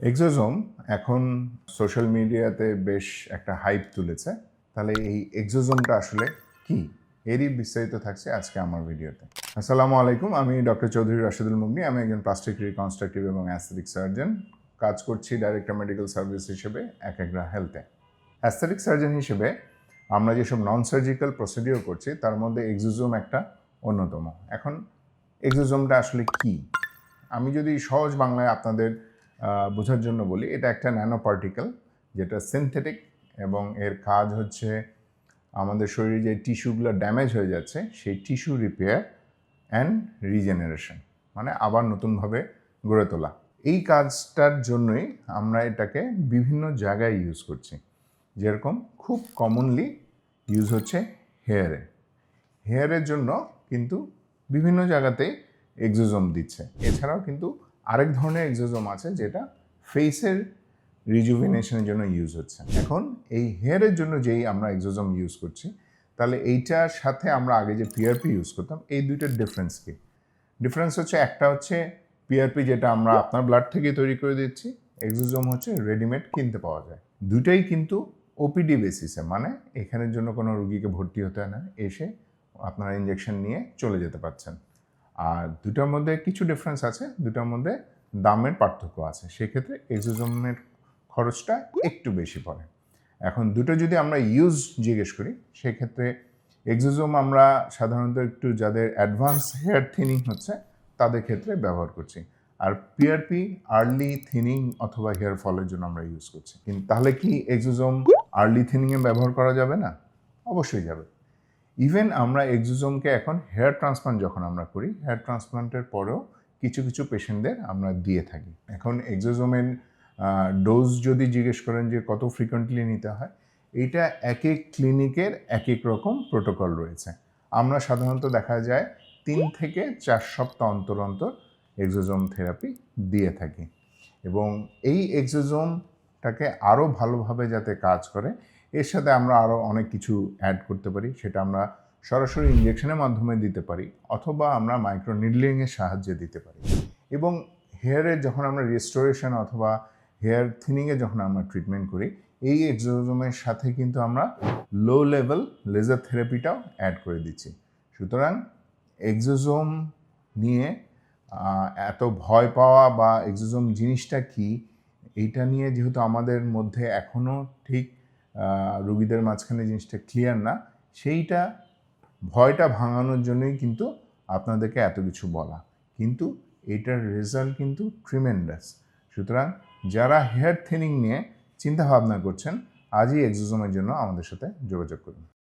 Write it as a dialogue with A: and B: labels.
A: এক্সোজোম এখন সোশ্যাল মিডিয়াতে বেশ একটা হাইপ তুলেছে। তাহলে এই এক্সোজোমটা আসলে কি? এরই বিস্তারিত থাকছে আজকে আমার ভিডিওতে। আসসালামু আলাইকুম, আমি ডক্টর চৌধুরী রাশেদুল মুগনি। আমি একজন প্লাস্টিক রিকনস্ট্রাকটিভ এবং অ্যাস্থেটিক সার্জন। কাজ করছি ডাইরেক্টর মেডিকেল সার্ভিস হিসেবে একাগ্রা হেলথে। অ্যাস্থেটিক সার্জন হিসেবে আমরা যেসব নন সার্জিক্যাল প্রসিডিওর করছি তার মধ্যে এক্সোজোম একটা অন্যতম। এখন এক্সোজোমটা আসলে কি? আমি যদি সহজ বাংলায় আপনাদের বোঝার জন্য বলি, এটা একটা ন্যানো পার্টিকেল যেটা সিনথেটিক এবং এর কাজ হচ্ছে আমাদের শরীরে যে টিস্যুগুলো ড্যামেজ হয়ে যাচ্ছে সেই টিস্যু রিপেয়ার অ্যান্ড রিজেনারেশন, মানে আবার নতুনভাবে গড়ে তোলা। এই কাজটার জন্যই আমরা এটাকে বিভিন্ন জায়গায় ইউজ করছি। যেরকম খুব কমনলি ইউজ হচ্ছে হেয়ারের জন্য কিন্তু বিভিন্ন জায়গাতেই এক্সোজোম দিচ্ছে। এছাড়াও কিন্তু আরেক ধরনের এক্সোজোম আছে যেটা ফেসের রিজুভিনেশনের জন্য ইউজ হচ্ছে। এখন এই হেয়ারের জন্য যেই আমরা এক্সোজোম ইউজ করছি, তাহলে এইটার সাথে আমরা আগে যে পিআরপি ইউজ করতাম, এই দুইটার ডিফারেন্স কি? ডিফারেন্স হচ্ছে, একটা হচ্ছে পিআরপি যেটা আমরা আপনার ব্লাড থেকে তৈরি করে দিচ্ছি, এক্সোজোম হচ্ছে রেডিমেড কিনতে পাওয়া যায়। দুইটাই কিন্তু ওপিডি বেসিসে, মানে এখানের জন্য কোনো রুগীকে ভর্তি হতে হয় না, এসে আপনারা ইঞ্জেকশন নিয়ে চলে যেতে পারছেন। আর দুটার মধ্যে কিছু ডিফারেন্স আছে, দুটার মধ্যে দামের পার্থক্য আছে। সেক্ষেত্রে এক্সোজোমের খরচটা একটু বেশি পড়ে। এখন দুটো যদি আমরা ইউজ জিজ্ঞেস করি, সেক্ষেত্রে এক্সোজোম আমরা সাধারণত একটু যাদের অ্যাডভান্স হেয়ার থিনিং হচ্ছে তাদের ক্ষেত্রে ব্যবহার করছি। আর পিআরপি আর্লি থিনিং অথবা হেয়ার ফলের জন্য আমরা ইউজ করছি। কিন্তু তাহলে কি এক্সোজোম আর্লি থিনিংয়ে ব্যবহার করা যাবে না? অবশ্যই যাবে। ইভেন আমরা এক্সোজোমকে এখন হেয়ার ট্রান্সপ্লান্ট যখন আমরা করি, হেয়ার ট্রান্সপ্লান্টের পরেও কিছু কিছু পেশেন্টদের আমরা দিয়ে থাকি। এখন এক্সোজোমের ডোজ যদি জিজ্ঞেস করেন যে কত ফ্রিকোয়েন্টলি নিতে হয়, এইটা এক এক ক্লিনিকের এক এক রকম প্রোটোকল রয়েছে। আমরা সাধারণত দেখা যায় 3 থেকে 4 সপ্তাহ অন্তর অন্তর এক্সোজোম থেরাপি দিয়ে থাকি। এবং এই এক্সোজোমটাকে আরও ভালোভাবে যাতে কাজ করে, এর সাথে আমরা আরও অনেক কিছু অ্যাড করতে পারি। সেটা আমরা সরাসরি ইঞ্জেকশনের মাধ্যমে দিতে পারি, অথবা আমরা মাইক্রো নিডলিংয়ের সাহায্যে দিতে পারি। এবং হেয়ারের যখন আমরা রিস্টোরেশন অথবা হেয়ার থিনিংয়ে যখন আমরা ট্রিটমেন্ট করি, এই এক্সোজোমের সাথে কিন্তু আমরা লো লেভেল লেজার থেরাপিটাও অ্যাড করে দিচ্ছি। সুতরাং এক্সোজোম নিয়ে এত ভয় পাওয়া বা এক্সোজোম জিনিসটা কি, এইটা নিয়ে যেহেতু আমাদের মধ্যে এখনও ঠিক রোগীদের মাঝখানে জিনিসটা ক্লিয়ার না, সেইটা ভয়টা ভাঙানোর জন্যই কিন্তু আপনাদেরকে এত কিছু বলা। কিন্তু এটার রেজাল্ট কিন্তু ট্রিমেন্ডাস। সুতরাং যারা হেয়ার থিনিং নিয়ে চিন্তা ভাবনা করছেন, আজই এক্সোজোমের জন্য আমাদের সাথে যোগাযোগ করুন।